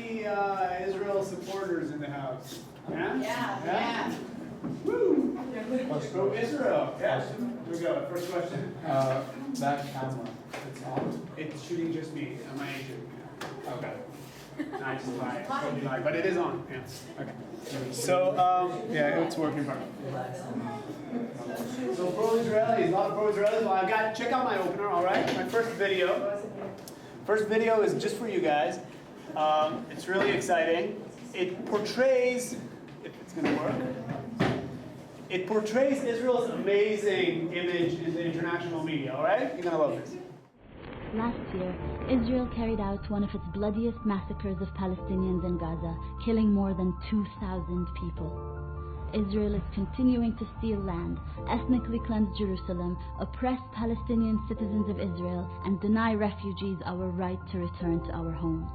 any Israel supporters in the house? Yeah? Yeah. Woo! Let's go Israel. Yeah. Here we go. First question. That camera, it's on. It's shooting just me. Am I shooting? Yeah. Okay. I just lied. Totally lied. But it is on. Yeah. Okay. So, yeah, it's working perfect. So pro-Israelis, a lot of pro-Israelis. Well, I got, check out my opener, all right? My first video. First video is just for you guys. It's really exciting. It portrays, if it's going to work, it portrays Israel's amazing image in the international media, all right? You're going to love this. Last year, Israel carried out one of its bloodiest massacres of Palestinians in Gaza, killing more than 2,000 people. Israel is continuing to steal land, ethnically cleanse Jerusalem, oppress Palestinian citizens of Israel, and deny refugees our right to return to our homes.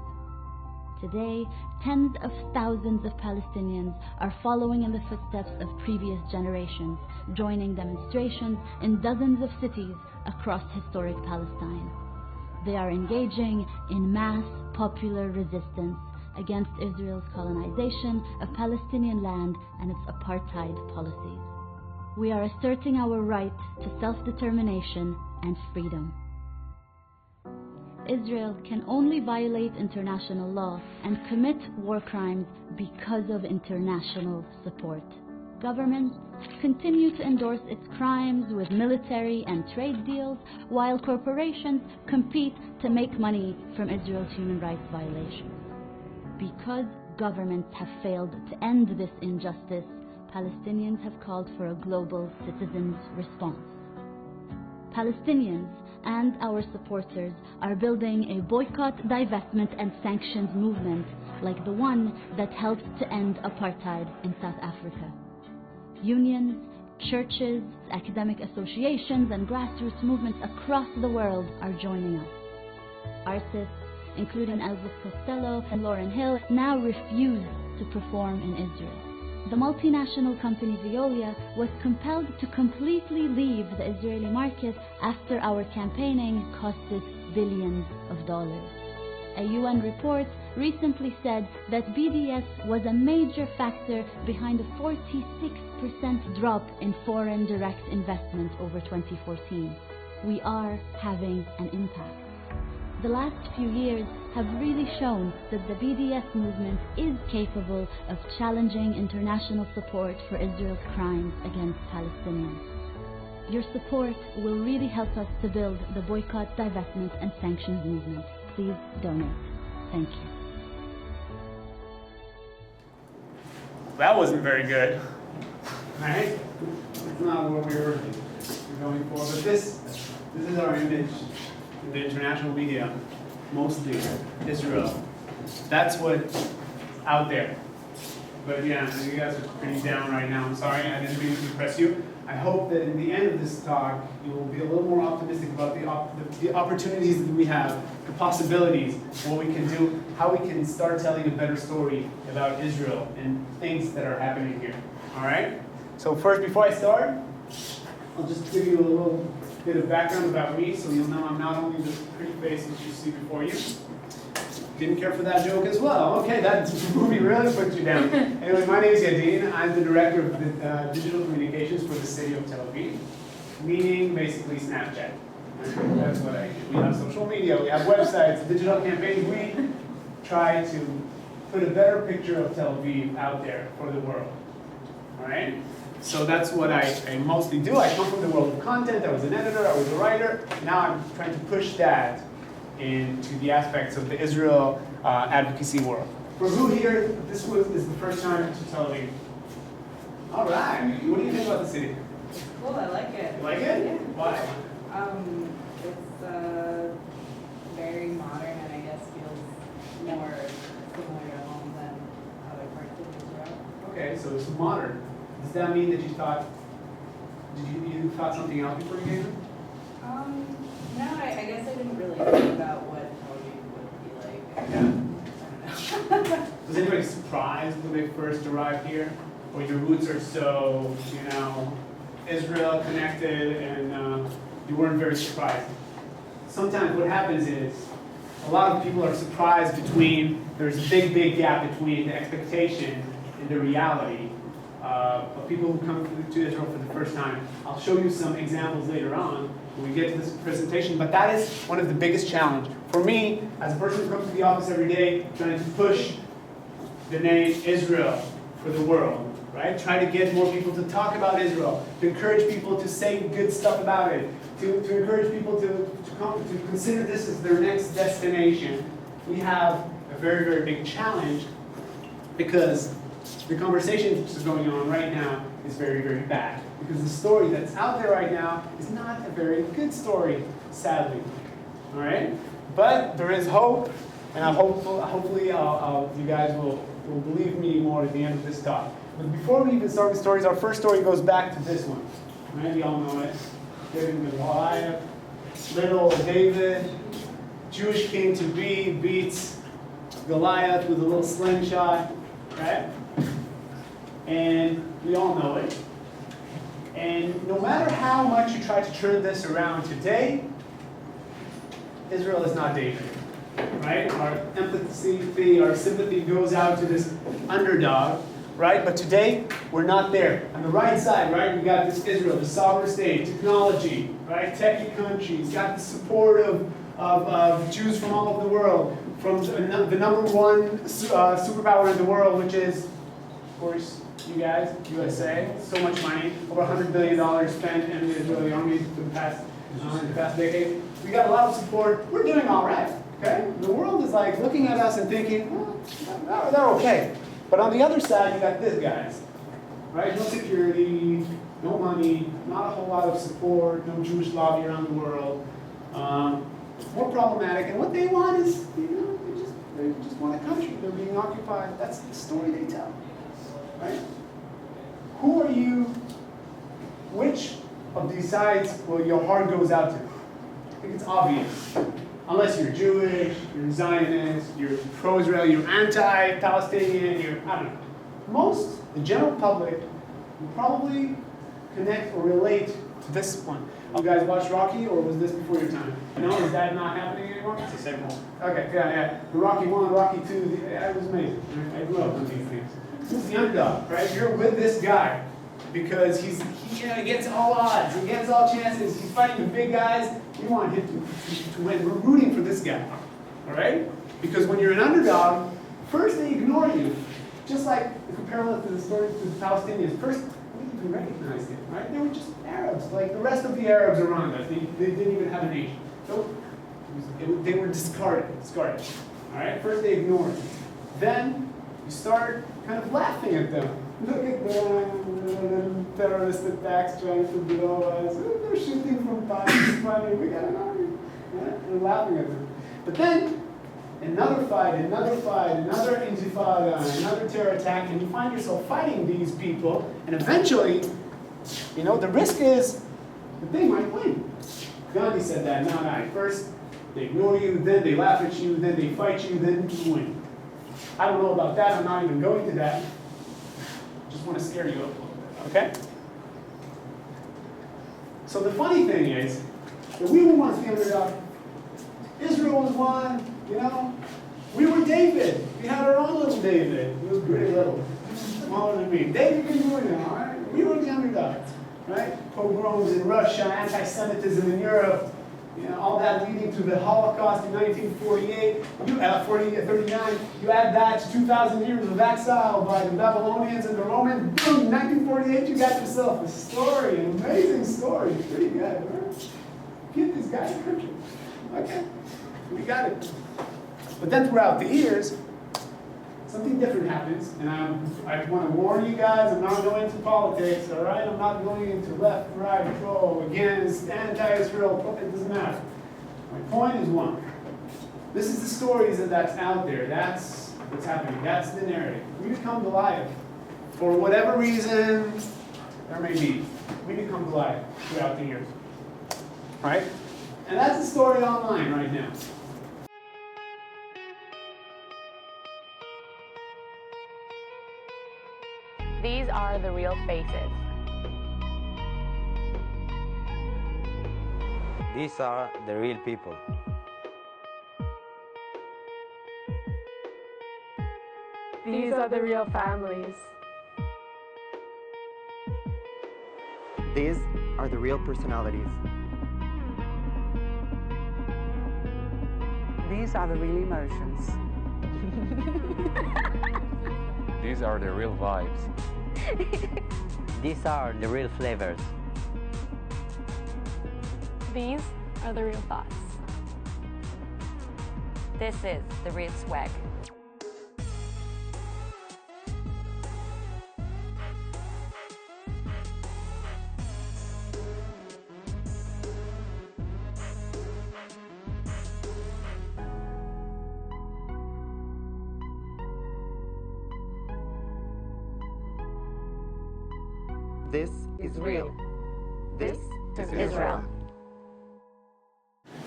Today, tens of thousands of Palestinians are following in the footsteps of previous generations, joining demonstrations in dozens of cities across historic Palestine. They are engaging in mass popular resistance against Israel's colonization of Palestinian land and its apartheid policies. We are asserting our right to self-determination and freedom. Israel can only violate international law and commit war crimes because of international support. Governments continue to endorse its crimes with military and trade deals, while corporations compete to make money from Israel's human rights violations. Because governments have failed to end this injustice, Palestinians have called for a global citizens' response. Palestinians and our supporters are building a boycott, divestment, and sanctions movement like the one that helped to end apartheid in South Africa. Unions, churches, academic associations, and grassroots movements across the world are joining us. Artists, including Elvis Costello and Lauryn Hill, now refuse to perform in Israel. The multinational company Veolia was compelled to completely leave the Israeli market after our campaigning cost it billions of dollars. A UN report recently said that BDS was a major factor behind a 46% drop in foreign direct investment over 2014. We are having an impact. The last few years have really shown that the BDS movement is capable of challenging international support for Israel's crimes against Palestinians. Your support will really help us to build the boycott, divestment, and sanctions movement. Please donate. Thank you. That wasn't very good. Right? It's not what we were going for, but this is our image in the international media, mostly Israel. That's what's out there. But yeah, you guys are pretty down right now. I'm sorry, I didn't mean to depress you. I hope that in the end of this talk, you will be a little more optimistic about the opportunities that we have, the possibilities, what we can do, how we can start telling a better story about Israel and things that are happening here. All right? So first, before I start, I'll just give you a little bit of background about me, so you'll know I'm not only the pretty face that you see before you. Didn't care for that joke as well. Okay, that movie really put you down. Anyway, my name is Yadin. I'm the director of the digital communications for the city of Tel Aviv, meaning basically Snapchat. That's what I do. We have social media, we have websites, digital campaigns. We try to put a better picture of Tel Aviv out there for the world. All right? So that's what I mostly do. I come from the world of content. I was an editor, I was a writer. Now I'm trying to push that into the aspects of the Israel advocacy world. For who here, this is the first time to Tel Aviv? All right. What do you think about the city? Cool, I like it. You like it? Yeah. Why? It's very modern and I guess feels more similar to home than other parts of Israel. Okay, so it's modern. Does that mean that you thought something else before you came here? No, I guess I didn't really think about what Tel Aviv would be like. Yeah. I don't know. Was anybody surprised when they first arrived here? Or your roots are so, Israel connected and you weren't very surprised? Sometimes what happens is a lot of people are surprised there's a big gap between the expectation and the reality of people who come to Israel for the first time. I'll show you some examples later on when we get to this presentation, but that is one of the biggest challenges. For me, as a person who comes to the office every day, trying to push the name Israel for the world, right? Try to get more people to talk about Israel, to encourage people to say good stuff about it, to encourage people to consider this as their next destination. We have a very big challenge because the conversation which is going on right now is very bad. Because the story that's out there right now is not a very good story, sadly. All right? But there is hope, and hopefully you guys will believe me more at the end of this talk. But before we even start with stories, our first story goes back to this one. Right? You all know it. David and Goliath. Little David, Jewish king to be, beats Goliath with a little slingshot. Right? And we all know it. And no matter how much you try to turn this around today, Israel is not David. Right? Our empathy, our sympathy goes out to this underdog. Right? But today, we're not there. On the right side, right, we got this Israel, the sovereign state, technology, right, techie countries, got the support of Jews from all over the world, from the number one superpower in the world, which is, of course, you guys, USA. So much money, over $100 billion spent in the Israeli army for the past decade. We got a lot of support. We're doing all right. Okay? The world is like looking at us and thinking, well, they're okay. But on the other side, you got this guys, right? No security, no money, not a whole lot of support, no Jewish lobby around the world. More problematic, and what they want is, they just want a country. They're being occupied. That's the story they tell, right? Who are you? Which of these sides will your heart goes out to? I think it's obvious. Unless you're Jewish, you're Zionist, you're pro-Israel, you're anti-Palestinian, I don't know. The general public will probably connect or relate to this one. You guys watch Rocky, or was this before your time? No, is that not happening anymore? It's the same one. Okay, yeah. The Rocky 1, Rocky 2, it was amazing. I grew up on these things. Who's the underdog, right? You're with this guy because he gets all odds, he gets all chances, he's fighting the big guys. We want him to win. We're rooting for this guy, all right? Because when you're an underdog, first they ignore you. Just like the parallel to the story to the Palestinians. First, we didn't even recognize them, right? They were just Arabs, like the rest of the Arabs around us. They didn't even have a nation. So they were discarded, all right? First they ignored. Then you start kind of laughing at them. Look at them, terrorist attacks trying to blow us. They're shooting from Pakistan. We got an army. Right? We're laughing at them. But then, another fight, another intifada, another terror attack, and you find yourself fighting these people, and eventually, the risk is that they might win. Gandhi said that, no. First, they ignore you, then they laugh at you, then they fight you, then you win. I don't know about that. I'm not even going to that. Just want to scare you up a little bit, okay? So the funny thing is that we were once the underdog. Israel was one, We were David. We had our own little David. He was pretty little, smaller than me. David can do it now, all right? We were the underdogs, right? Pogroms in Russia, anti-Semitism in Europe, all that leading to the Holocaust in 1948, 39. You add that to 2,000 years of exile by the Babylonians and the Romans. Boom, 1948, you got yourself a story, an amazing story. Pretty good, right? Give these guys a country. Okay, we got it. But then throughout the years, something different happens, and I want to warn you guys, I'm not going into politics, all right? I'm not going into left, right, pro, against, anti-Israel, it doesn't matter. My point is one. This is the stories that's out there. That's what's happening. That's the narrative. We become Goliath. For whatever reason there may be, we become Goliath throughout the years. Right? And that's the story online right now. These are the real faces. These are the real people. These are the real families. These are the real personalities. These are the real emotions. These are the real vibes. These are the real flavors. These are the real thoughts. This is the real swag. This is real. This is Israel.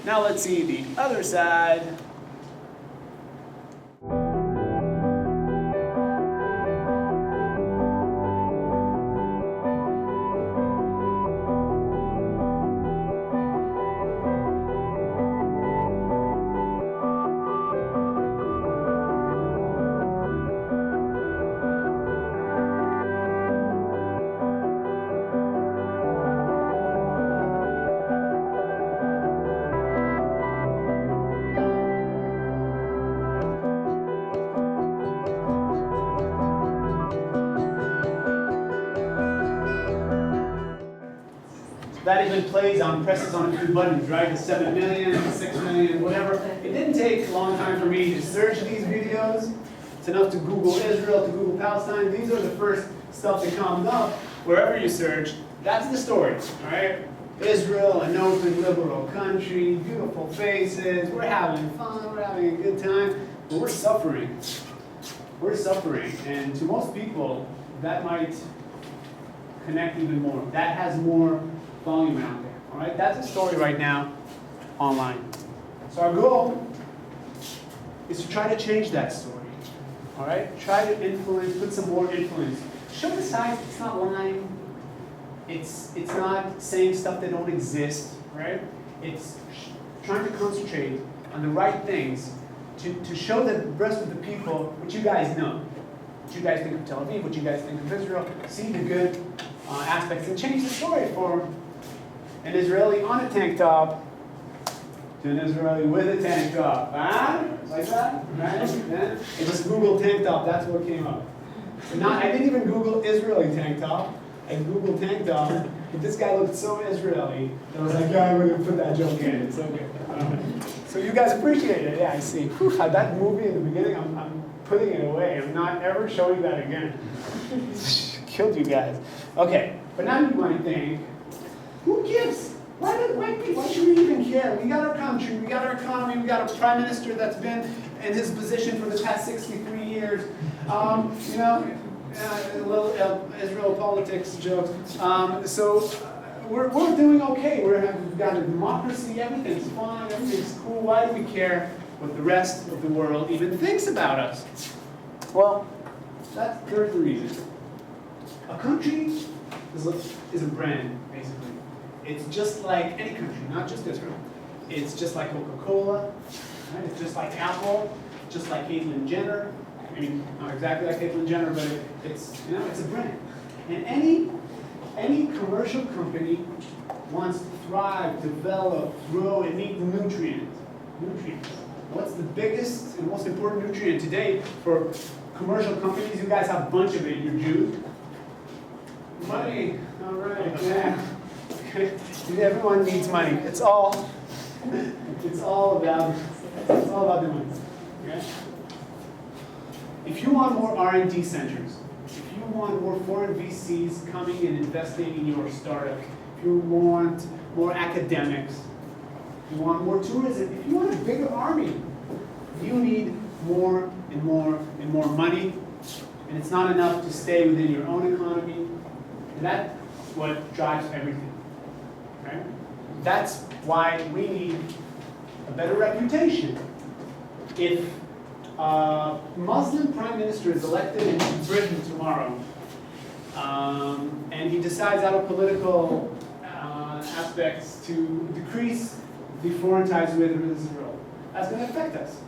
Now let's see the other side. That even plays on, presses on a few buttons, right? The 7 million, 6 million, whatever. It didn't take a long time for me to search these videos. It's enough to Google Israel, to Google Palestine. These are the first stuff that comes up wherever you search. That's the story, all right? Israel, an open, liberal country, beautiful faces. We're having fun, we're having a good time, but we're suffering. We're suffering, and to most people, that might connect even more. That has more volume out there, all right? That's the story right now online. So our goal is to try to change that story, all right? Try to influence, put some more influence. Show the sides, it's not lying. It's not saying stuff that don't exist, right? It's trying to concentrate on the right things to show the rest of the people what you guys know. What you guys think of Tel Aviv, what you guys think of Israel. See the good aspects and change the story from an Israeli on a tank top to an Israeli with a tank top. Ah? Like that? Right? Yeah. It was Google tank top, that's what came up. I didn't even Google Israeli tank top. I Googled tank top, but this guy looked so Israeli that I was like, yeah, I'm going to put that joke in. It's okay. So you guys appreciate it. Yeah, I see. That movie in the beginning, I'm putting it away. I'm not ever showing that again. Killed you guys. Okay, but now you might think, who gives? Why should we even care? We got our country, we got our economy, we got a prime minister that's been in his position for the past 63 years. You know, a little Israel politics jokes. So we're doing okay. We've got a democracy, everything's fine, everything's cool. Why do we care what the rest of the world even thinks about us? Well, there's the reason. A country is a brand, basically. It's just like any country, not just Israel. It's just like Coca-Cola, right? It's just like Apple, just like Caitlyn Jenner. I mean, not exactly like Caitlyn Jenner, but it's a brand. And any commercial company wants to thrive, develop, grow, and need the nutrients. What's the biggest and most important nutrient today for commercial companies? You guys have a bunch of it, you're Jews. Money. All right. Yeah. Everyone needs money. It's all about the money. Okay? If you want more R&D centers, if you want more foreign VCs coming and investing in your startup, if you want more academics, if you want more tourism, if you want a bigger army, you need more and more and more money. And it's not enough to stay within your own economy. And that's what drives everything. Okay? That's why we need a better reputation. If a Muslim prime minister is elected in Britain tomorrow, and he decides out of political aspects to decrease the foreign ties with Israel, that's going to affect us.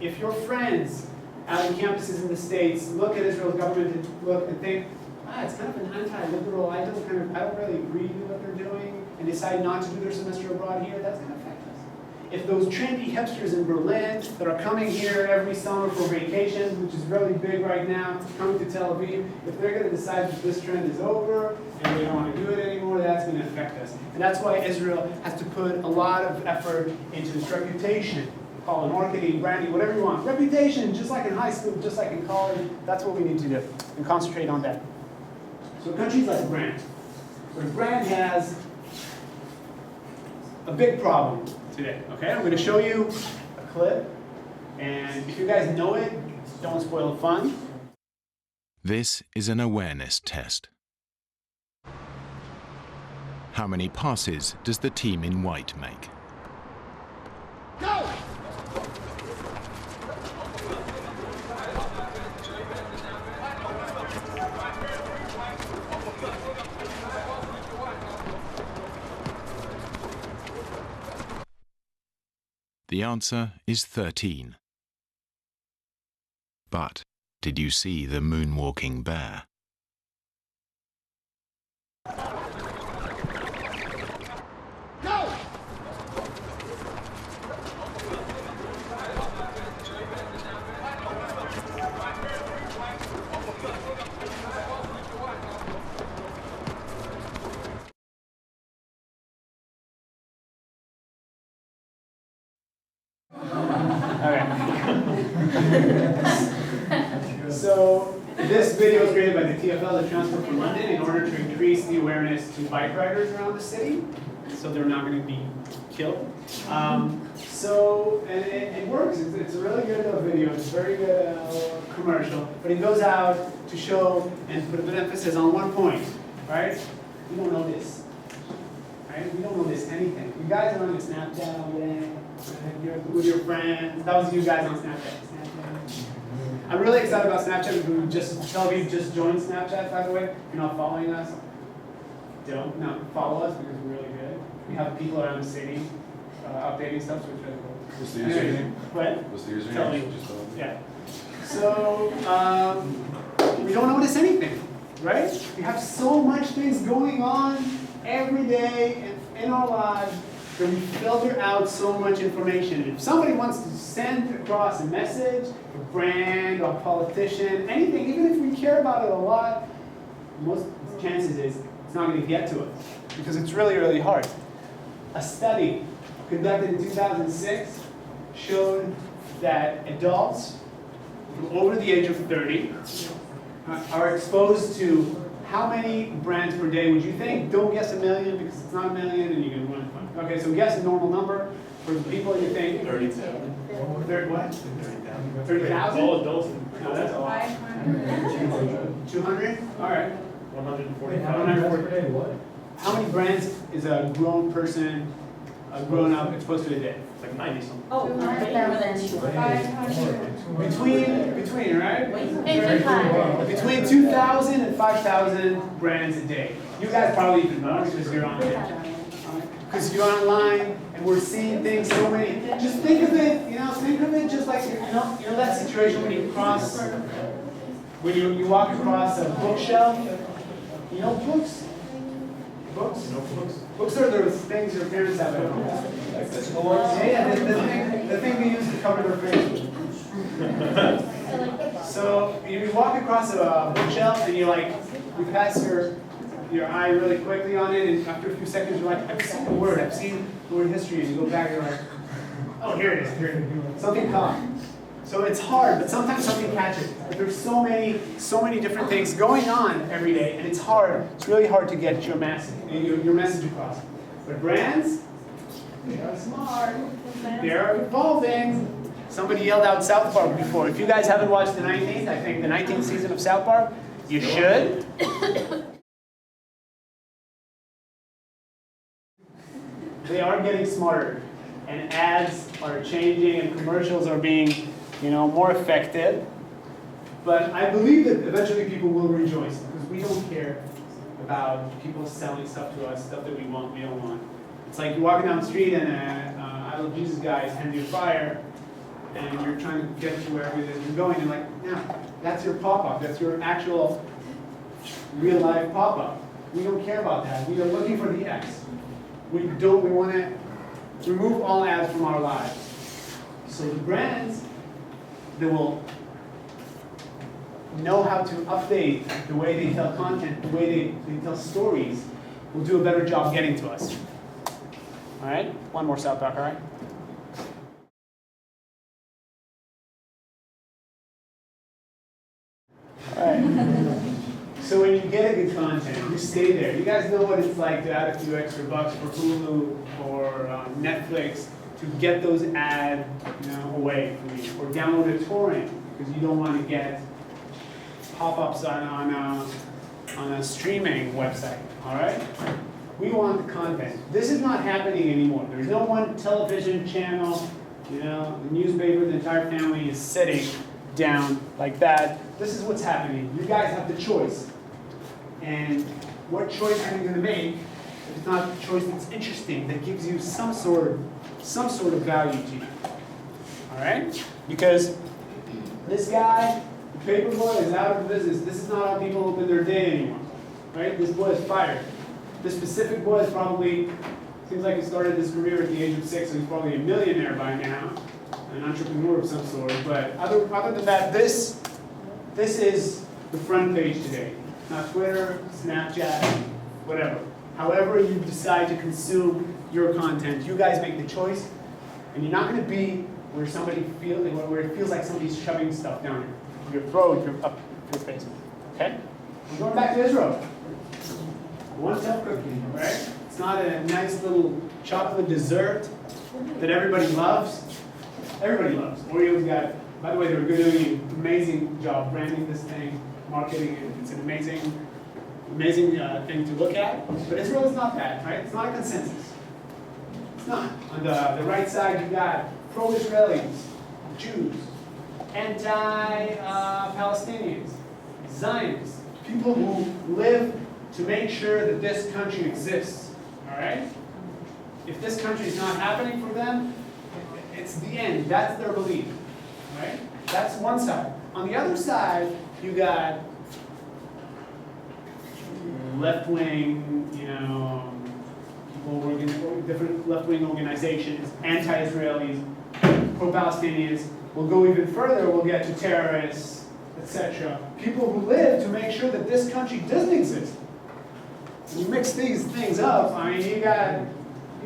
If your friends out in campuses in the States look at Israel's government and look and think, it's kind of an anti-liberal, I don't really agree with what they're doing, and decide not to do their semester abroad here, that's going to affect us. If those trendy hipsters in Berlin that are coming here every summer for vacations, which is really big right now, coming to Tel Aviv, if they're going to decide that this trend is over and they don't want to do it anymore, that's going to affect us. And that's why Israel has to put a lot of effort into its reputation. Call it marketing, branding, whatever you want. Reputation, just like in high school, just like in college, that's what we need to do, and concentrate on that. So a country's like a brand. But a brand has a big problem today, okay? I'm going to show you a clip, and if you guys know it, don't spoil the fun. This is an awareness test. How many passes does the team in white make? Go! The answer is 13. But did you see the moonwalking bear? Go! So this video was created by the TfL, the Transport for London, in order to increase the awareness to bike riders around the city, so they're not going to be killed. And it works. It's a really good video. It's a very good commercial. But it goes out to show and put a bit of emphasis on one point, right? We don't know this. Right? We don't know this anything. You guys are on your Snapchat all day, you're with your friends. That was you guys on Snapchat. I'm really excited about Snapchat because Tel Aviv just joined Snapchat, by the way. If you're not following us, don't. No, follow us because we're really good. We have people around the city updating stuff, so it's really cool. What's the username? What? What's the username? Tel Aviv. Yeah. So, we don't notice anything, right? We have so much things going on every day in our lives that we filter out so much information. If somebody wants to send across a message, a brand, or a politician, anything, even if we care about it a lot, most chances is it's not going to get to us because it's really, really hard. A study conducted in 2006 showed that adults over the age of 30 are exposed to how many brands per day would you think? Don't guess a million because it's not a million and you can run fun. Okay, so guess a normal number for the people you think. 30,000. What? 30,000? All adults. No, that's a lot. 200? All right. 145. How many brands is a grown person, a grown up exposed to a day? It's like 90 something. Oh, more than 500. Between, right? Between 2,000 and 5,000 brands a day. You guys probably even more because you're on it. Because you're online and we're seeing things so many. Just think of it, just like you know that situation when you cross, when you walk across a bookshelf. You know books? Books? No books. Books are those things your parents have at home. Like the sports? Yeah, the thing they use to cover their face. So you walk across a bookshelf and you pass your eye really quickly on it, and after a few seconds you're like, I've seen the word history, and you go back and you're like, oh, here it is. Something caught. So it's hard, but sometimes something catches. But there's so many different things going on every day, and it's hard. It's really hard to get your message across. But brands, they are smart. They're evolving. Somebody yelled out Southpark before. If you guys haven't watched the 19th season of Southpark, you should. They are getting smarter, and ads are changing, and commercials are being, more effective. But I believe that eventually people will rejoice because we don't care about people selling stuff to us, stuff that we don't want. It's like you're walking down the street and I Love Jesus guys hand you a flyer, and you're trying to get to wherever it is you're going, and like, no, that's your pop-up. That's your actual real-life pop-up. We don't care about that. We are looking for the X. We want to remove all ads from our lives. So the brands that will know how to update the way they tell content, the way they tell stories, will do a better job getting to us. All right? One more Southpark, all right? All right. So when you get a good content, you stay there. You guys know what it's like to add a few extra bucks for Hulu or Netflix to get those ads, away from you, or download a torrent because you don't want to get pop-ups on a streaming website. All right? We want the content. This is not happening anymore. There's no one television channel. The newspaper, the entire family is sitting down like that. This is what's happening. You guys have the choice. And what choice are you going to make if it's not a choice that's interesting, that gives you some sort of value to you? All right? Because this guy, the paper boy, is out of business. This is not how people open their day anymore. Right? This boy is fired. This specific boy is probably, seems like he started his career at the age of 6, so he's probably a millionaire by now, an entrepreneur of some sort. But other than that, this is the front page today. Not Twitter, Snapchat, whatever. However you decide to consume your content, you guys make the choice, and you're not going to be where where it feels like somebody's shoving stuff down your throat, up your face. Okay? I'm going back to Israel. One tough cookie, right? It's not a nice little chocolate dessert that everybody loves. Everybody loves. Oreo's got, by the way, they're doing an amazing job branding this thing, marketing it. It's an amazing thing to look at. But Israel is not that, right? It's not a consensus. It's not. On the right side, you got pro-Israelis, Jews, anti-Palestinians, Zionists, people who live to make sure that this country exists. All right? If this country is not happening for them, it's the end. That's their belief. Right? That's one side. On the other side, you got left-wing, people working for different left-wing organizations, anti-Israelis, pro-Palestinians. We'll go even further. We'll get to terrorists, etc. People who live to make sure that this country doesn't exist. You mix these things up, I mean, you got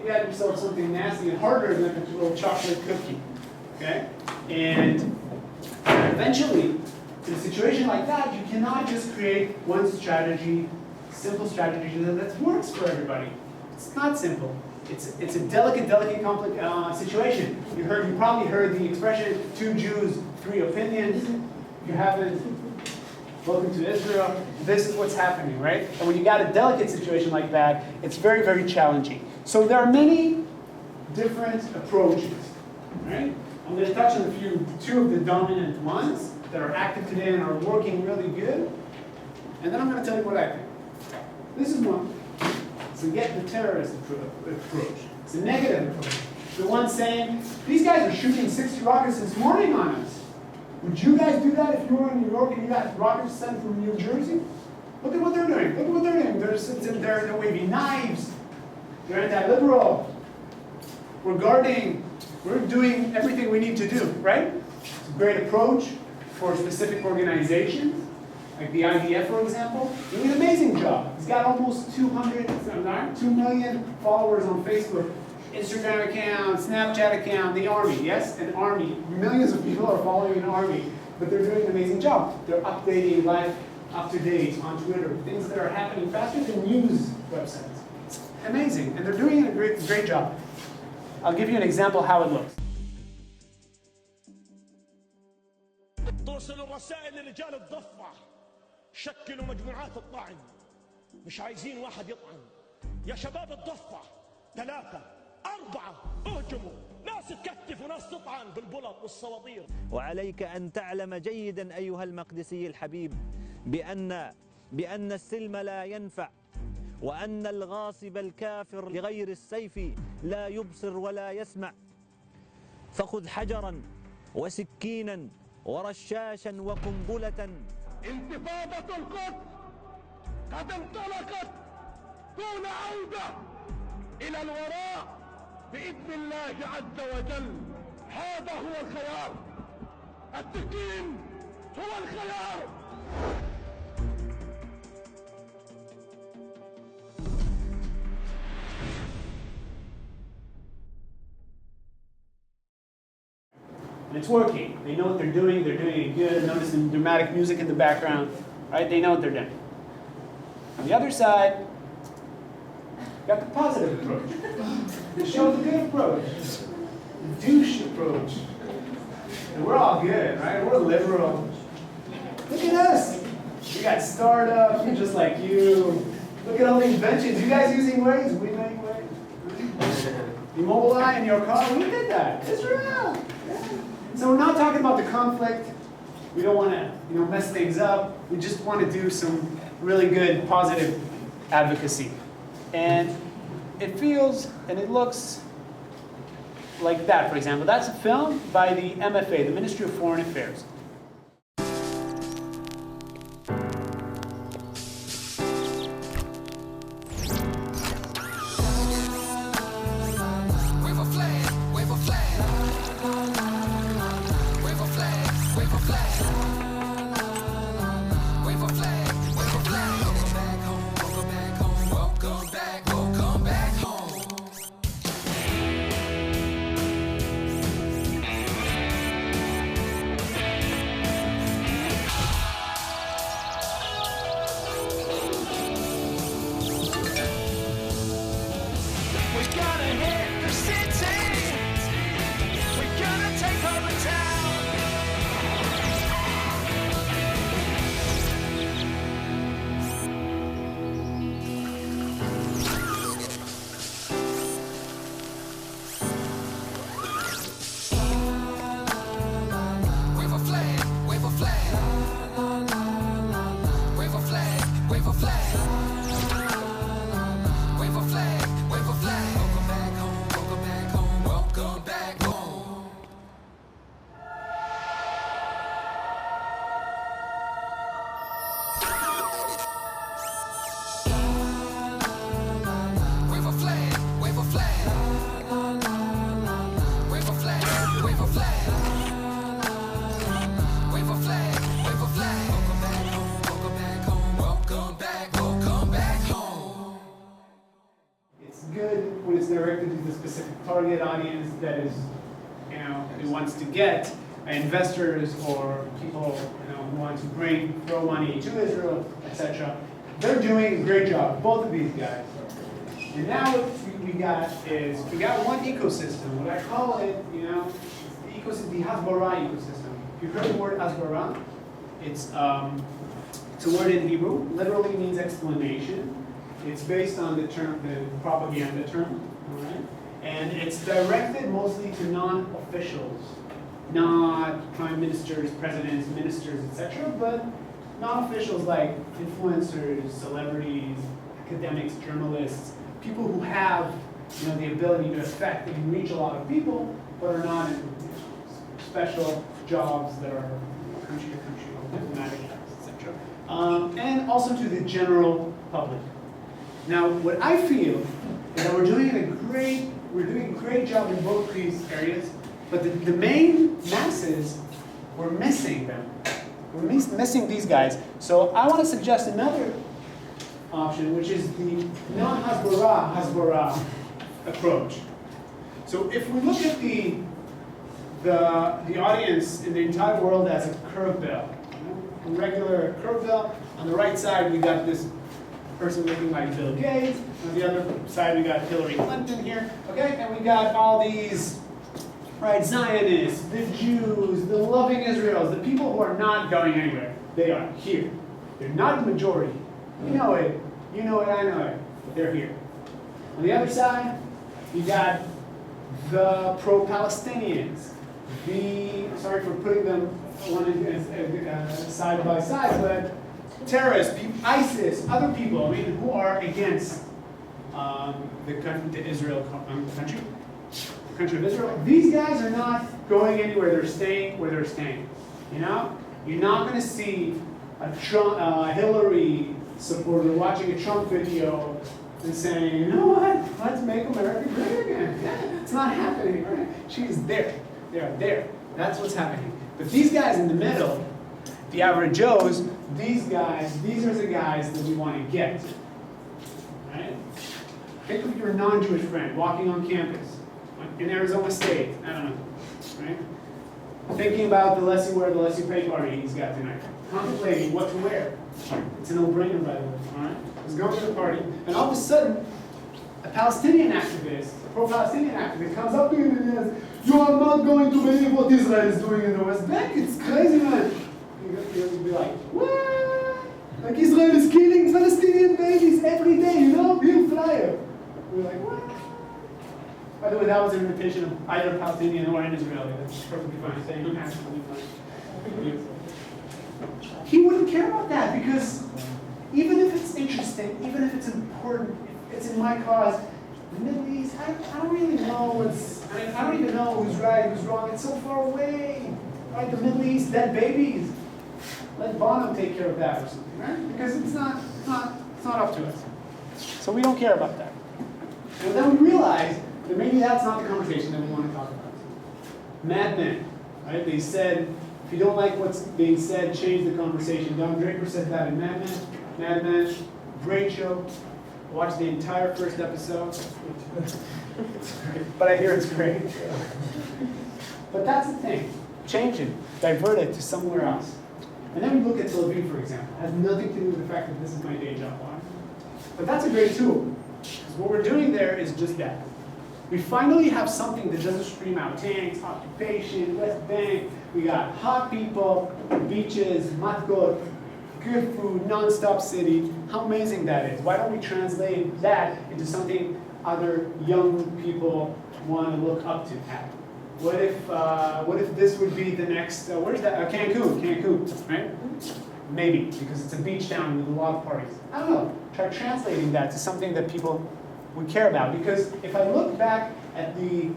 yourself something nasty and harder than a little chocolate cookie, okay? And eventually, in a situation like that, you cannot just create one strategy, simple strategy that works for everybody. It's not simple. It's a delicate, complex situation. You probably heard the expression, 2 Jews, 3 opinions. If you haven't, welcome to Israel. This is what's happening, right? And when you got a delicate situation like that, it's very, very challenging. So there are many different approaches, right? I'm going to touch on two of the dominant ones that are active today and are working really good. And then I'm going to tell you what I think. This is one. So get the terrorist approach. It's a negative approach. The one saying, these guys are shooting 60 rockets this morning on us. Would you guys do that if you were in New York and you got rockets sent from New Jersey? Look at what they're doing. Look at what they're doing. They're waving knives. They're anti-liberal. We're doing everything we need to do, right? It's a great approach for specific organizations, like the IDF, for example. Doing an amazing job. He's got almost 2 million followers on Facebook, Instagram account, Snapchat account, the army. Yes, an army. Millions of people are following an army, but they're doing an amazing job. They're updating life up to date on Twitter, things that are happening faster than news websites. It's amazing, and they're doing a great job. I'll give you an example how it looks. توصل الرسائل لرجال الضفة شكلوا مجموعات الطعن مش عايزين واحد يطعن يا شباب الضفة 3 4 اهجموا ناس تكتف وناس تطعن بالبلط والصواطير. وعليك أن تعلم جيدا أيها المقدسي الحبيب بأن السلم لا ينفع وأن الغاصب الكافر لغير السيف لا يبصر ولا يسمع. فخذ حجرا وسكينا ورشاشا وقنبلة. انتفاضة القدس قد انطلقت دون عودة إلى الوراء بإذن الله عز وجل. هذا هو الخيار، التسليم هو الخيار. And it's working. They know what they're doing it good. Notice the dramatic music in the background, right? They know what they're doing. On the other side, got the positive approach. They show the good approach, the douche approach. And we're all good, right? We're liberal. Look at us. We got startups, we're just like you. Look at all the inventions. You guys using Waze? We make Waze. Immobilize in your car, we did that. Israel. So we're not talking about the conflict. We don't want to, mess things up. We just want to do some really good, positive advocacy. And it feels and it looks like that, for example. That's a film by the MFA, the Ministry of Foreign Affairs. Directed to the specific target audience that is, who wants to get investors or people, who want to throw money to Israel, etc. They're doing a great job, both of these guys. And now what we got one ecosystem. What I call it, the ecosystem, the hasbara ecosystem. If you've heard the word hasbara, it's a word in Hebrew. Literally means explanation. It's based on the term, the propaganda term. Right? And it's directed mostly to non-officials, not prime ministers, presidents, ministers, etc., but non-officials like influencers, celebrities, academics, journalists, people who have the ability to affect and reach a lot of people, but are not in special jobs that are country to country, diplomatic jobs, etc. And also to the general public. Now, what I feel is that we're doing a great job in both these areas, but the main masses, we're missing them. We're missing these guys. So I want to suggest another option, which is the non-hasbara approach. So if we look at the audience in the entire world as a curve bell, a regular curve bell, on the right side we got this person looking like Bill Gates. On the other side, we got Hillary Clinton here. Okay, and we got all these, right, Zionists, the Jews, the loving Israelis, the people who are not going anywhere. They are here. They're not the majority. You know it, I know it, but they're here. On the other side, you got the pro-Palestinians, sorry for putting them side by side, but terrorists, ISIS, other people, who are against the Israel country. country of Israel. These guys are not going anywhere. They're staying where they're staying. You know, you're not going to see a Hillary supporter watching a Trump video and saying, you know what, let's make America great again. Yeah, it's not happening, right? She's there. They're there. That's what's happening. But these guys in the middle, the average Joes, these are the guys that we want to get. Right? Think of your non-Jewish friend walking on campus in Arizona State. I don't know. Right? Thinking about the less you wear, the less you pay party he's got tonight. Contemplating what to wear. It's a no-brainer, by the way. All right? He's going to the party, and all of a sudden, a Palestinian activist, a pro-Palestinian activist, comes up to him and says, "You are not going to believe what Israel is doing in the West Bank. It's crazy, man." You'll be like, "What? Like Israel is killing Palestinian babies every day, you know? Bill Flyer." We're like, "What?" By the way, that was an invitation of either Palestinian or in Israeli. That's perfectly fine. Saying you have to be fine. He wouldn't care about that because even if it's interesting, even if it's important, if it's in my cause, the Middle East, I don't really know I don't even know who's right, who's wrong. It's so far away. Right? The Middle East, dead babies. Let Bonham take care of that or something, right? Because it's not up to us. So we don't care about that. And then we realize that maybe that's not the conversation that we want to talk about. Mad Men, right? They said, if you don't like what's being said, change the conversation. Don Draper said that in Mad Men. Mad Men, great show. Watch the entire first episode. But I hear it's great. But that's the thing. Change it. Divert it to somewhere else. And then we look at Tel Aviv, for example. It has nothing to do with the fact that this is my day job. But that's a great tool. Because what we're doing there is just that. We finally have something that doesn't scream out tanks, occupation, West Bank. We got hot people, beaches, matkot, good food, non-stop city. How amazing that is. Why don't we translate that into something other young people want to look up to at? What if this would be the next, where's that? Cancun, right? Maybe, because it's a beach town with a lot of parties. I don't know. Try translating that to something that people would care about. Because if I look back at the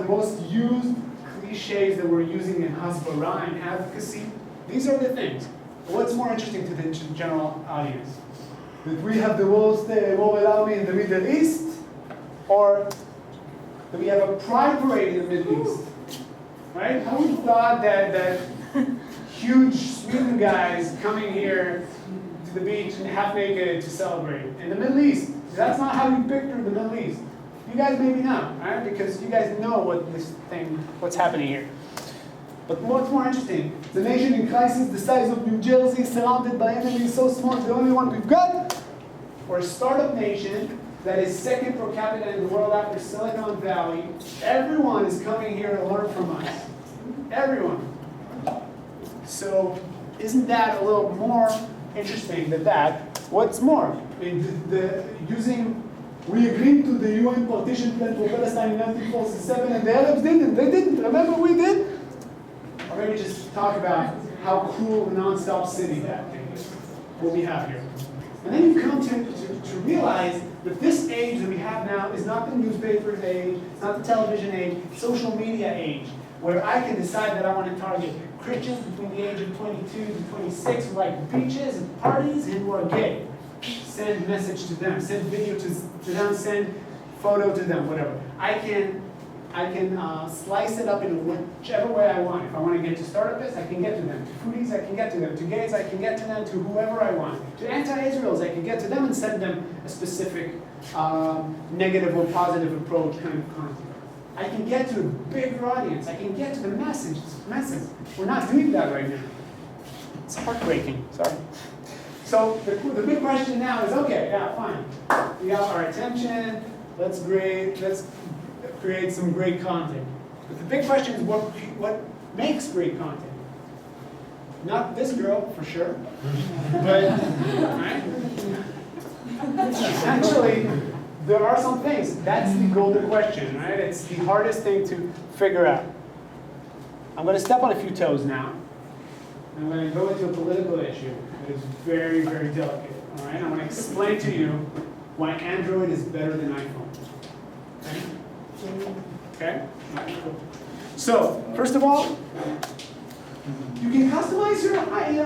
most used cliches that we're using in hasbara and advocacy, these are the things. What's more interesting to the general audience? That we have the most mobile army in the Middle East, or that we have a pride parade in the Middle East, right? Who would have thought that huge Sweden guys coming here to the beach and half naked to celebrate in the Middle East? That's not how you picture the Middle East. You guys maybe not, right? Because you guys know what's happening here. But what's more interesting, the nation in crisis, the size of New Jersey, surrounded by enemies so small, the only one we've got, or a startup nation that is second per capita in the world after Silicon Valley. Everyone is coming here to learn from us. Everyone. So isn't that a little more interesting than that? What's more, I mean, we agreed to the UN partition plan for Palestine in 1947 and the Arabs didn't. They didn't. Remember we did? Or maybe just talk about how cool a non-stop city that thing is, what we have here. And then you come to realize that this age that we have now is not the newspaper age, it's not the television age, it's social media age, where I can decide that I want to target Christians between the age of 22 to 26 who like beaches and parties and who are gay. Send message to them, send video to them, send photo to them, whatever. I can slice it up in whichever way I want. If I want to get to startupists, I can get to them. To foodies, I can get to them. To gays, I can get to them. To whoever I want. To anti-Israels, I can get to them and send them a specific negative or positive approach kind of content. I can get to a bigger audience. I can get to the masses. We're not doing that right now. It's heartbreaking. Sorry. So the big question now is, okay, yeah, fine. We have our attention. Let's create some great content. But the big question is what makes great content? Not this girl, for sure. But, right? Actually, there are some things. That's the golden question, right? It's the hardest thing to figure out. I'm going to step on a few toes now. I'm going to go into a political issue that is very, very delicate. All right? I'm going to explain to you why Android is better than iPhone. Okay? Okay? Cool. So, first of all, you can customize your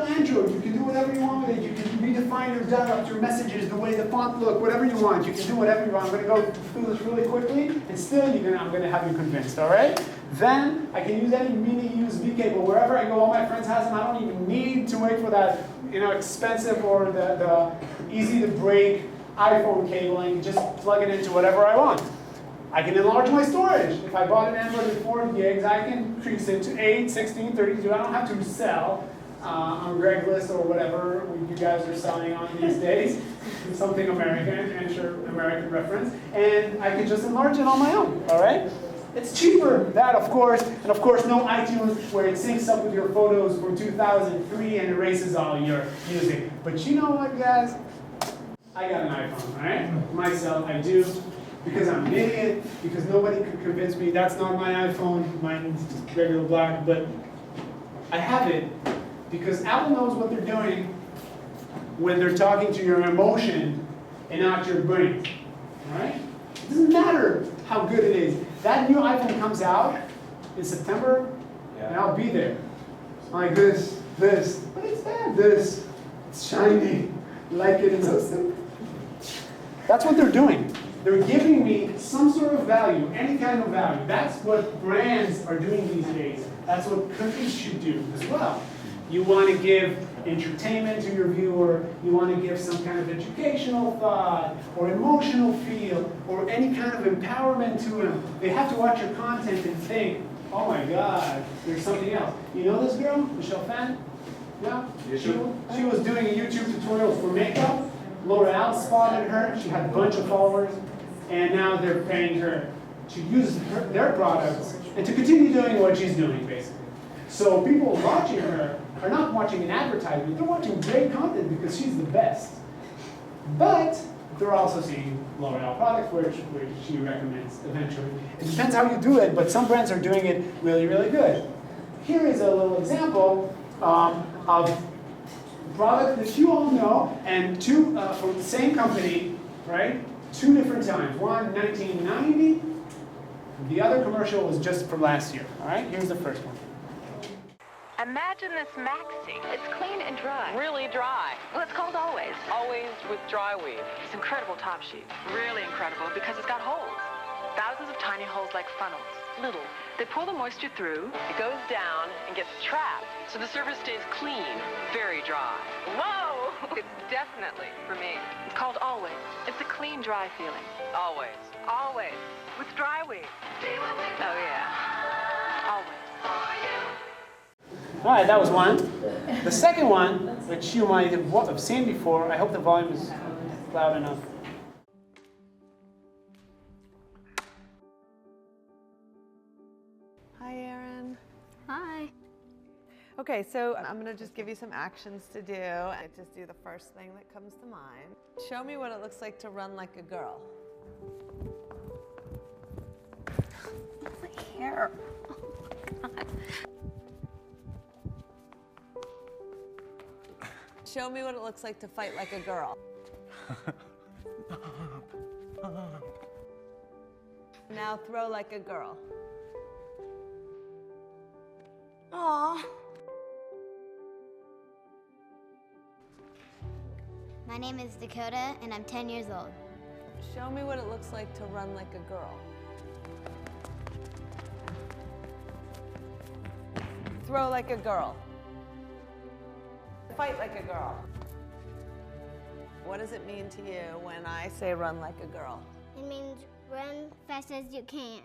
Android. You can do whatever you want with it. You can redefine your dialect, your messages, the way the font look, whatever you want. You can do whatever you want. I'm going to go through this really quickly, and still I'm going to have you convinced, all right? Then I can use any mini USB cable wherever I go. All my friends have them. I don't even need to wait for that, expensive or the easy to break iPhone cable. I can just plug it into whatever I want. I can enlarge my storage. If I bought an Android at 4 gigs, I can increase it to 8, 16, 32. I don't have to sell on Craigslist or whatever you guys are selling on these days. Something American, American reference. And I can just enlarge it on my own, all right? It's cheaper, that of course, and of course no iTunes where it syncs up with your photos from 2003 and erases all your music. But you know what, guys? I got an iPhone, all right? Myself, I do. Because I'm an idiot, because nobody could convince me that's not my iPhone, mine's regular black, but I have it because Apple knows what they're doing when they're talking to your emotion and not your brain, all right? It doesn't matter how good it is. That new iPhone comes out in September, and I'll be there. Like this, but it's bad, this, it's shiny, like it, it's so simple. That's what they're doing. They're giving me some sort of value, any kind of value. That's what brands are doing these days. That's what countries should do as well. You want to give entertainment to your viewer, you want to give some kind of educational thought, or emotional feel, or any kind of empowerment to them. They have to watch your content and think, oh my God, there's something else. You know this girl, Michelle Phan? Yeah? She was doing a YouTube tutorial for makeup. L'Oreal spotted her, she had a bunch of followers, and now they're paying her to use their products and to continue doing what she's doing, basically. So people watching her are not watching an advertisement, they're watching great content because she's the best. But they're also seeing L'Oreal products, which she recommends eventually. It depends how you do it, but some brands are doing it really, really good. Here is a little example of product that you all know, and two from the same company, right? 2 different times. One, 1990. The other commercial was just from last year. All right, here's the first one. Imagine this maxi. It's clean and dry. Really dry. Well, it's called Always. Always with dry weave. It's incredible top sheet. Really incredible because it's got holes. Thousands of tiny holes like funnels. Little. They pull the moisture through. It goes down and gets trapped. So the surface stays clean, very dry. Whoa! It's definitely for me. It's called Always. It's a clean, dry feeling. Always. Always. With dry weave. Oh, yeah. Always. All right, that was one. The second one, which you might have seen before, I hope the volume is loud enough. Hi, Erin. Hi. Okay, so I'm going to just give you some actions to do. Just do the first thing that comes to mind. Show me what it looks like to run like a girl. My hair. Oh my God. Show me what it looks like to fight like a girl. Now throw like a girl. Aww. My name is Dakota, and I'm 10 years old. Show me what it looks like to run like a girl. Throw like a girl. Fight like a girl. What does it mean to you when I say run like a girl? It means run fast as you can.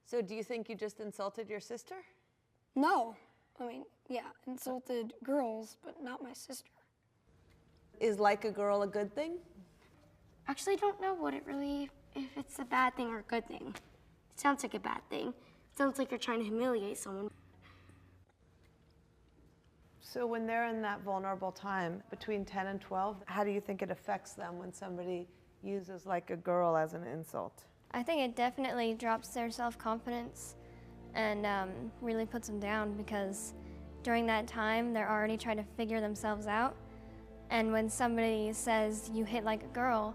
So do you think you just insulted your sister? No. I mean, yeah, insulted girls, but not my sister. Is like a girl a good thing? Actually, I don't know if it's a bad thing or a good thing. It sounds like a bad thing. It sounds like you're trying to humiliate someone. So when they're in that vulnerable time between 10 and 12, how do you think it affects them when somebody uses like a girl as an insult? I think it definitely drops their self-confidence and really puts them down because during that time, they're already trying to figure themselves out. And when somebody says you hit like a girl,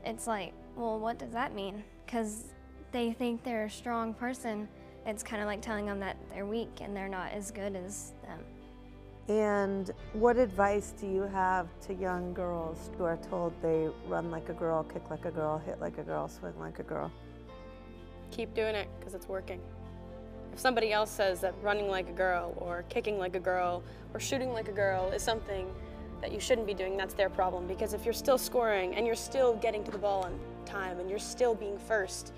it's like well, what does that mean? Because they think they're a strong person. It's kind of like telling them that they're weak and they're not as good as them. And what advice do you have to young girls who are told they run like a girl, kick like a girl, hit like a girl, swing like a girl? Keep doing it, because it's working. If somebody else says that running like a girl or kicking like a girl or shooting like a girl is something that you shouldn't be doing, that's their problem. Because if you're still scoring and you're still getting to the ball on time and you're still being first,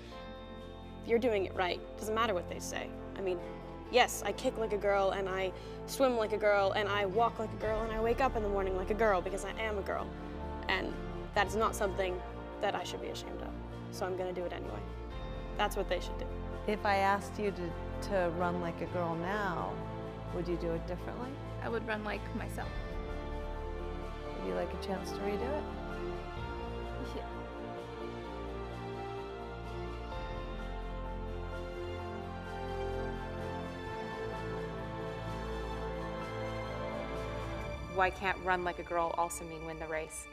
you're doing it right. Doesn't matter what they say. I mean, yes, I kick like a girl and I swim like a girl and I walk like a girl and I wake up in the morning like a girl because I am a girl. And that is not something that I should be ashamed of. So I'm gonna do it anyway. That's what they should do. If I asked you to run like a girl now, would you do it differently? I would run like myself. Would you like a chance to redo it? Yeah. Why can't run like a girl also mean win the race?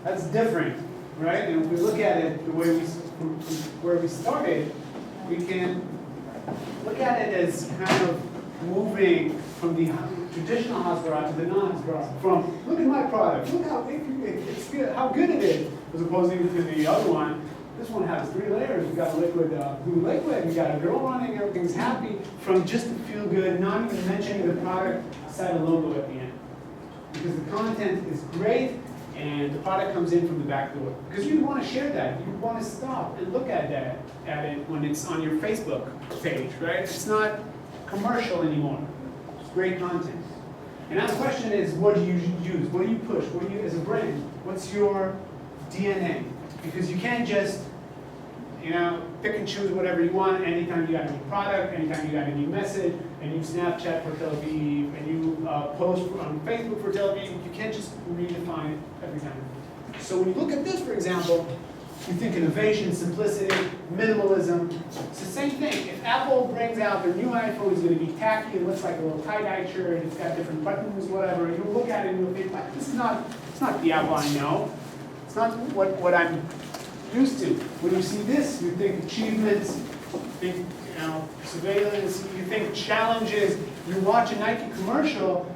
That's different, right? And if we look at it the way where we started, we can look at it as kind of moving from the traditional hasbara to the non-hasbara. From, look at my product, look how it's good, how good it is, as opposed to the other one. This one has 3 layers. We got liquid, blue liquid. We got a girl running. Everything's happy. From just to feel good, not even mentioning the product side of logo at the end, because the content is great and the product comes in from the back door. Because you want to share that. You want to stop and look at that when it's on your Facebook page, right? It's not commercial anymore. It's great content. And now the question is, what do you use? What do you push? What do you, as a brand, what's your DNA? Because you can't just, pick and choose whatever you want anytime you got a new product, anytime you got a new message, and you Snapchat for Tel Aviv, and you post on Facebook for Tel Aviv. You can't just redefine it every time. So when you look at this, for example, you think innovation, simplicity, minimalism. It's the same thing. If Apple brings out their new iPhone, it's going to be tacky. It looks like a little tie-dye shirt. It's got different buttons, whatever. You look at it and you'll think, like, it's not the Apple I know. It's not what I'm used to. When you see this, you think achievements, you think surveillance, you think challenges. You watch a Nike commercial,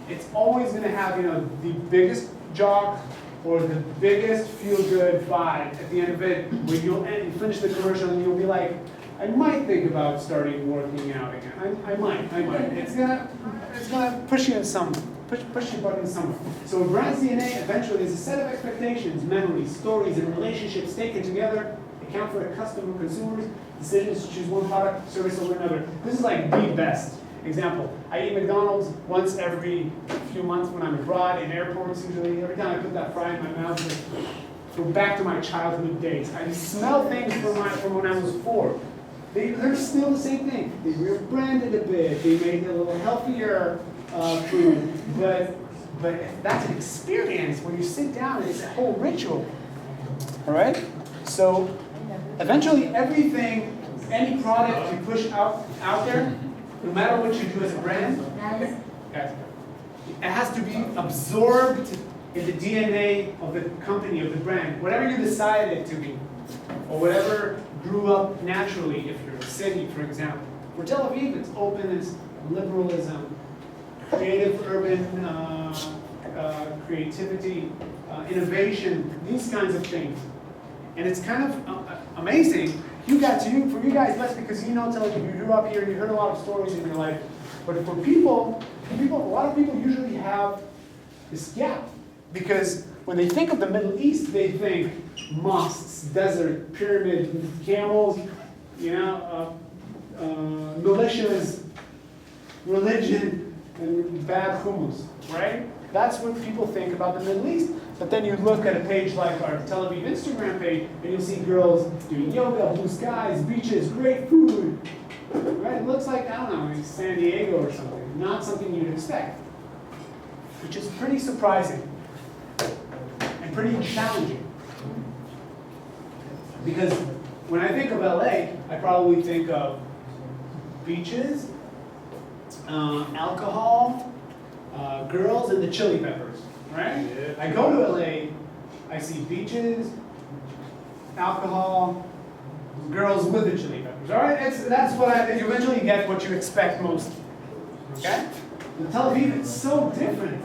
it's always going to have the biggest jock or the biggest feel-good vibe at the end of it, where you'll finish the commercial and you'll be like, I might think about starting working out again. I might. It's gonna push you in some. Push your button somewhere. So a brand's DNA eventually is a set of expectations, memories, stories, and relationships taken together, account for consumers, decisions to choose one product, service over another. This is like the best example. I eat McDonald's once every few months when I'm abroad, in airports usually. Every time I put that fry in my mouth, I go back to my childhood days. I smell things from when I was 4. They're still the same thing. They rebranded a bit. They made it a little healthier food, but that's an experience when you sit down. It's a whole ritual. All right. So eventually, everything, any product you push out there, no matter what you do as a brand, it has to be absorbed in the DNA of the company, of the brand, whatever you decide it to be, or whatever grew up naturally. If you're a city, for example, for Tel Aviv, it's openness, liberalism, creative urban creativity, innovation, these kinds of things. And it's kind of amazing. For you guys, less because Tel Aviv, you grew up here, you heard a lot of stories in your life. But for people, a lot of people usually have this gap. Because when they think of the Middle East, they think mosques, desert, pyramid, camels, militias, religion, and bad hummus, right? That's what people think about the Middle East. But then you look at a page like our Tel Aviv Instagram page, and you'll see girls doing yoga, blue skies, beaches, great food. Right? It looks like, I don't know, San Diego or something. Not something you'd expect. Which is pretty surprising. And pretty challenging. Because when I think of LA, I probably think of beaches, alcohol, girls and the Chili Peppers, right? Yeah. I go to LA, I see beaches, alcohol, girls with the Chili Peppers, all right? That's what you eventually get what you expect most, okay? In Tel Aviv, it's so different.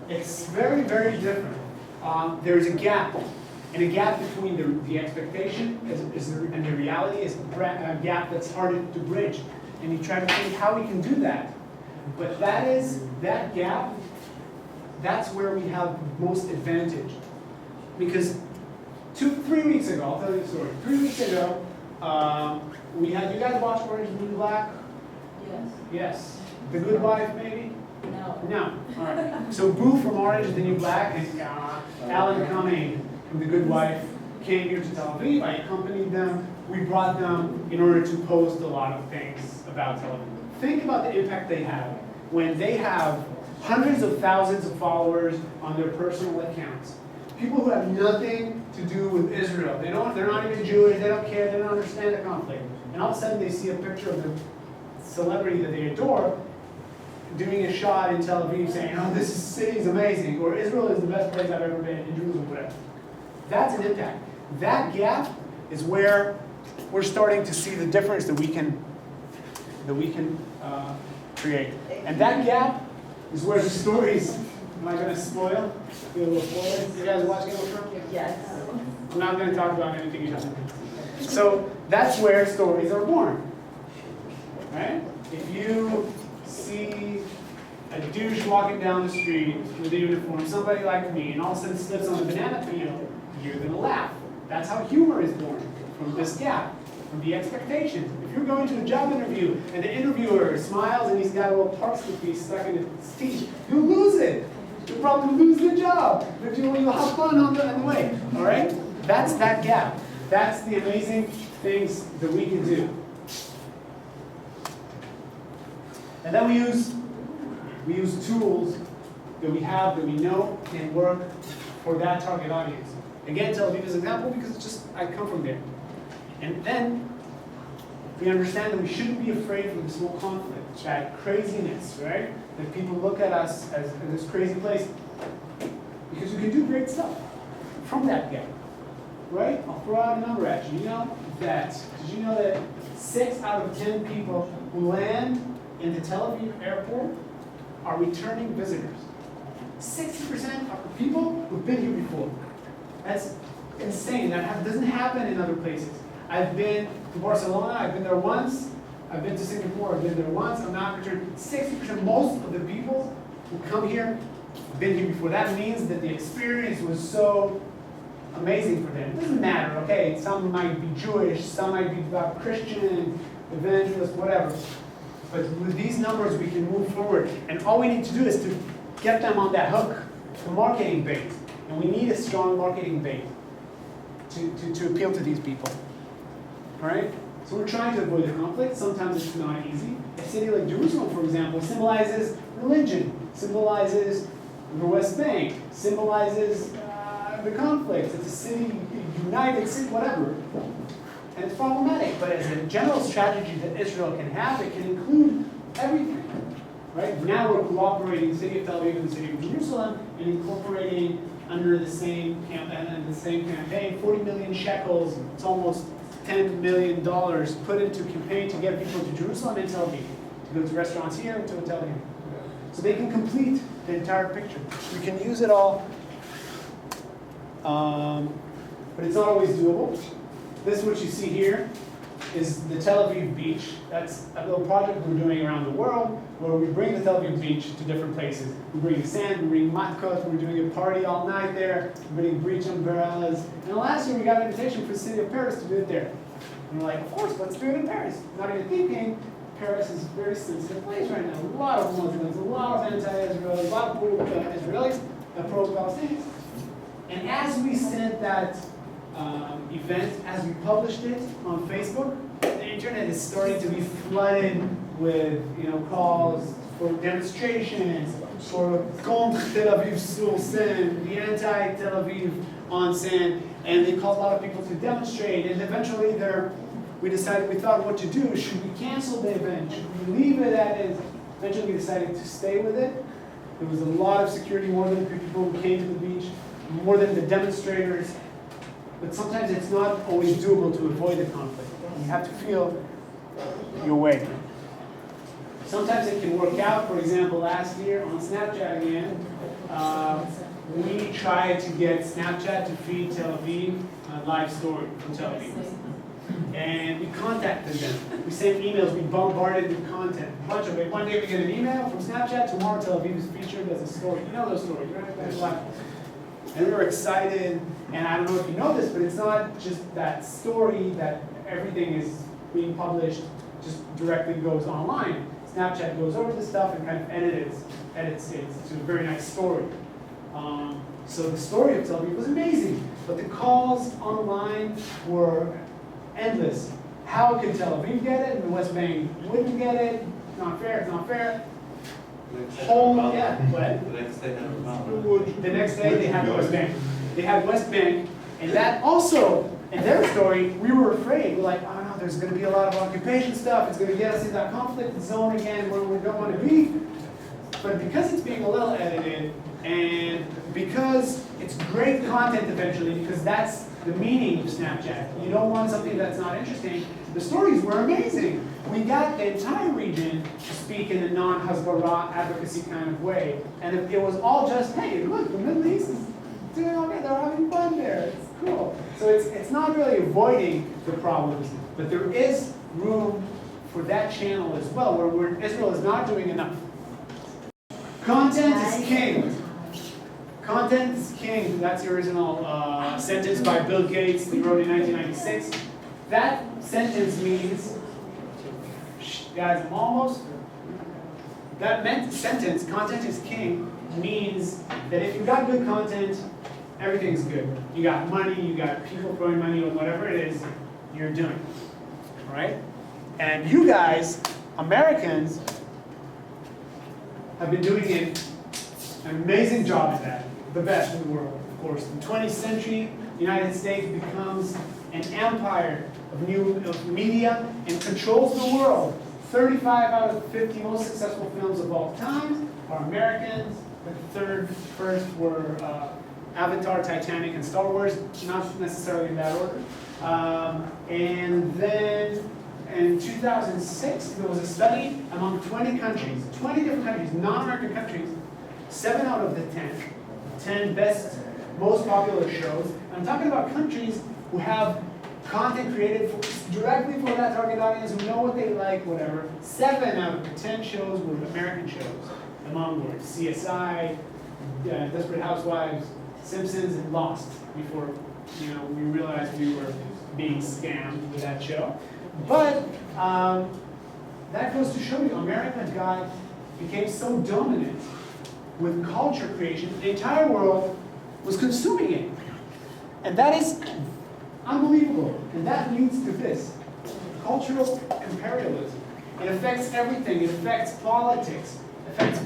It's very, very different. There's a gap, and a gap between the expectation and the reality is a gap that's harder to bridge. And you try to think how we can do that. But that gap, that's where we have most advantage. Because 3 weeks ago, I'll tell you the story. 3 weeks ago, we had, you guys watch Orange is the New Black? Yes. Yes. The Good Wife, maybe? No. No. All right. So Boo from Orange is the New Black and Alan Cumming from The Good Wife came here to Tel Aviv. I accompanied them. We brought them in order to post a lot of things about Tel Aviv. Think about the impact they have when they have hundreds of thousands of followers on their personal accounts. People who have nothing to do with Israel. They're not even Jewish, they don't care, they don't understand the conflict. And all of a sudden they see a picture of the celebrity that they adore doing a shot in Tel Aviv saying, oh, this city is amazing, or Israel is the best place I've ever been, in Jerusalem, whatever. That's an impact. That gap is where we're starting to see the difference that we can create. And that gap is where the stories, am I going to spoil? You guys watch Game of Thrones? Yes. I'm not going to talk about anything you don't. So that's where stories are born. Right? If you see a douche walking down the street with a uniform, somebody like me, and all of a sudden slips on a banana peel, you're going to laugh. That's how humor is born, from this gap, from the expectations. If you're going to a job interview and the interviewer smiles and he's got a little parsley piece stuck in his teeth, you'll lose it. You'll probably lose the job, but you'll have fun on the way. All right? That's that gap. That's the amazing things that we can do. And then we use tools that we have, that we know can work for that target audience. Again, Tel Aviv is an example because it's just, I come from there. And then we understand that we shouldn't be afraid of this whole conflict, that craziness, right? That people look at us as this crazy place. Because we can do great stuff from that gap, right? I'll throw out a number at you. Did you know that 6 out of 10 people who land in the Tel Aviv airport are returning visitors? 60% are people who've been here before. That's insane. That doesn't happen in other places. I've been to Barcelona, I've been there once. I've been to Singapore, I've been there once. I'm not returning. 60%, most of the people who come here have been here before. That means that the experience was so amazing for them. It doesn't matter, okay? Some might be Jewish, some might be about Christian, evangelist, whatever. But with these numbers, we can move forward. And all we need to do is to get them on that hook, the marketing bait. And we need a strong marketing bait to appeal to these people. All right? So we're trying to avoid the conflict. Sometimes it's not easy. A city like Jerusalem, for example, symbolizes religion, symbolizes the West Bank, symbolizes the conflicts. It's a city, united city, whatever. And it's problematic. But as a general strategy that Israel can have, it can include everything. Right? Now we're cooperating, the city of Tel Aviv and the city of Jerusalem, and incorporating under the same campaign, 40 million shekels. It's almost $10 million put into a campaign to get people to Jerusalem and Tel Aviv, to go to restaurants here and to hotel here. So they can complete the entire picture. We can use it all, but it's not always doable. This, what you see here, is the Tel Aviv beach. That's a little project we're doing around the world where we bring the Tel Aviv beach to different places. We bring sand, we bring matkot, we're doing a party all night there, we're bringing beach umbrellas. And last year we got an invitation from the city of Paris to do it there. And we're like, of course, let's do it in Paris. Not even thinking, Paris is a very sensitive place right now. A lot of Muslims, a lot of anti-Israel, a lot of Israelis, pro-Palestinians. And as we sent that event, as we published it on Facebook, the internet is starting to be flooded with calls for demonstrations, for contre Tel Aviv sur Seine, the anti-Tel Aviv on Seine, and they called a lot of people to demonstrate. And eventually, we thought what to do. Should we cancel the event? Should we leave it as is? Eventually, we decided to stay with it There was a lot of security, more than the people who came to the beach, more than the demonstrators. But sometimes it's not always doable to avoid the conflict. You have to feel your way. Sometimes it can work out. For example, last year on Snapchat again, we tried to get Snapchat to feed Tel Aviv a live story from Tel Aviv. And we contacted them. We sent emails, we bombarded with content. A bunch of it. One day we get an email from Snapchat, tomorrow Tel Aviv is featured as a story. You know those stories, right? And we were excited, and I don't know if you know this, but it's not just that story that everything is being published, just directly goes online. Snapchat goes over the stuff and kind of edits it to a very nice story. So the story of Tel Aviv was amazing, but the calls online were endless. How could Tel Aviv get it and the West Bank wouldn't get it? It's not fair, it's not fair. The next day they had West Bank. They had West Bank, and that also, in their story, we were afraid. We're like, oh no, there's going to be a lot of occupation stuff. It's going to get us in that conflict zone again where we don't want to be. But because it's being a little edited, and because it's great content eventually, because that's the meaning of Snapchat. You don't want something that's not interesting. The stories were amazing. We got the entire region to speak in a non-hasbara advocacy kind of way. And it was all just, hey, look, the Middle East is doing okay, they're having fun there, it's cool. So it's not really avoiding the problems, but there is room for that channel as well, where Israel is not doing enough. Content is king. Content is king. That's the original sentence by Bill Gates, he wrote in 1996. That sentence means, guys, I'm almost. That sentence, content is king, means that if you've got good content, everything's good. You got money, you got people throwing money on whatever it is you're doing. All right? And you guys, Americans, have been doing an amazing job at that. The best in the world, of course. In the 20th century, the United States becomes an empire of media and controls the world. 35 out of the 50 most successful films of all time are Americans. The first were Avatar, Titanic, and Star Wars, not necessarily in that order. And then in 2006, there was a study among 20 countries, 20 different countries, non-American countries, 7 out of the 10 best, most popular shows. I'm talking about countries who have content created directly for that target audience, who know what they like, whatever. 7 out of the 10 shows were American shows. Among were CSI, Desperate Housewives, Simpsons, and Lost, before we realized we were being scammed with that show. But that goes to show you, America became so dominant with culture creation, the entire world was consuming it. And that is unbelievable. And that leads to this, cultural imperialism. It affects everything. It affects politics. It affects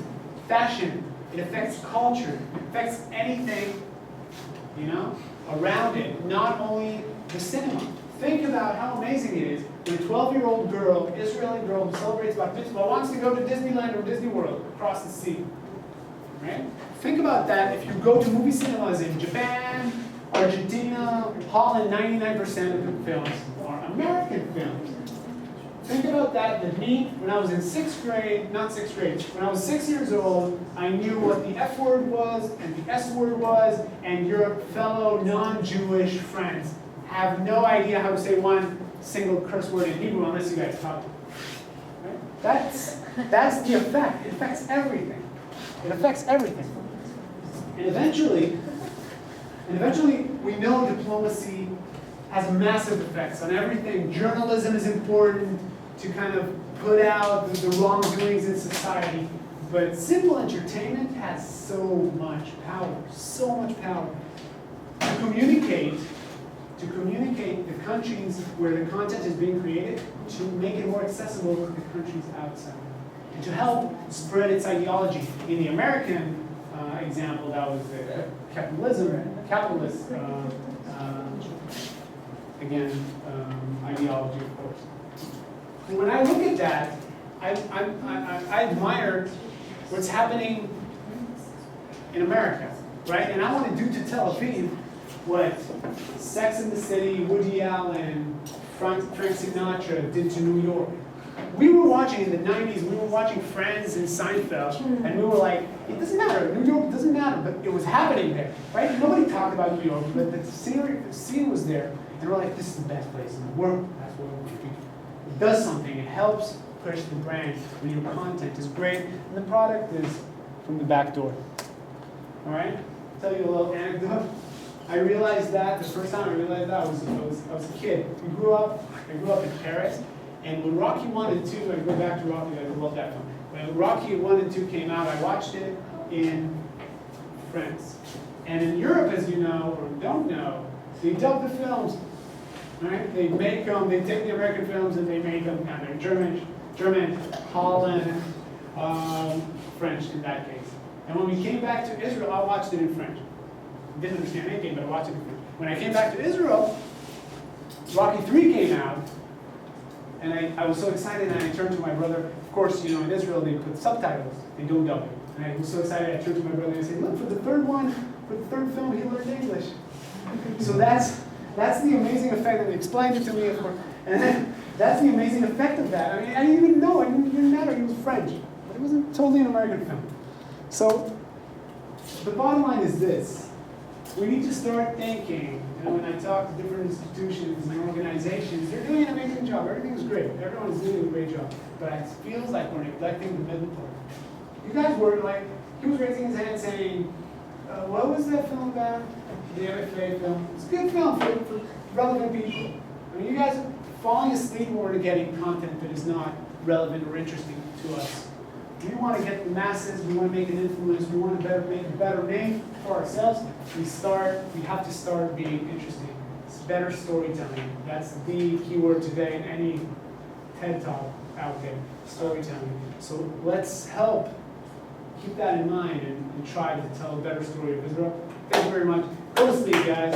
fashion. It affects culture. It affects anything, around it. Not only the cinema. Think about how amazing it is when a 12-year-old girl, Israeli girl who celebrates Bar Mitzvah, wants to go to Disneyland or Disney World across the sea. Right? Think about that if you go to movie cinemas in Japan, Argentina, Holland. 99% of the films are American films. Think about that when I was in 6th grade, not 6th grade, when I was 6 years old, I knew what the F word was and the S word was, and your fellow non-Jewish friends have no idea how to say one single curse word in Hebrew unless you guys talk. Right? That's the effect. It affects everything. It affects everything. And eventually, we know diplomacy has massive effects on everything. Journalism is important to kind of put out the wrongdoings in society. But simple entertainment has so much power, to communicate the countries where the content is being created, to make it more accessible to the countries outside, and to help spread its ideology. In the American example, that was capitalist ideology, of course. When I look at that, I admire what's happening in America, right? And I want to do to Tel Aviv what Sex and the City, Woody Allen, Frank Sinatra did to New York. We were watching in the 90s, we were watching Friends and Seinfeld, and we were like, it doesn't matter, New York doesn't matter, but it was happening there, right? Nobody talked about New York, but the scene was there, and we're like, this is the best place in the world. That's what we do. It does something, it helps push the brand when your content is great, and the product is from the back door. All right? I'll tell you a little anecdote. I realized that, the first time I realized that, I was a kid. I grew up in Paris, and when Rocky 1 and 2, I go back to Rocky, I love that film. When Rocky 1 and 2 came out, I watched it in France. And in Europe, as you know, or don't know, they dub the films, right? They make them, they take the American films and they make them kind of German, Holland, French in that case. And when we came back to Israel, I watched it in French. Didn't understand anything, but I watched it in French. When I came back to Israel, Rocky 3 came out, and I was so excited, and I turned to my brother. Of course, you know, in Israel, they put subtitles. They don't dub it. And I was so excited, I turned to my brother and I said, look, for the third film, he learned English. So that's the amazing effect, and they explained it to me, of course. And then that's the amazing effect of that. I mean, I didn't even know, it didn't matter, he was French. But it wasn't totally an American film. So the bottom line is this. We need to start thinking, you know, when I talk to different institutions and organizations, they're doing an amazing job. Everything is great. Everyone is doing a great job. But it feels like we're neglecting the middle part. You guys were like, he was raising his hand saying, what was that film about? The MFA film. It's a good film for relevant people. I mean, you guys are falling asleep when we're getting content that is not relevant or interesting to us. We want to get the masses, we want to make an influence, we want to make a better name for ourselves. We have to start being interesting. It's better storytelling. That's the key word today in any TED Talk out there, storytelling. So let's help keep that in mind and try to tell a better story of Israel. Thank you very much. Go to sleep, guys.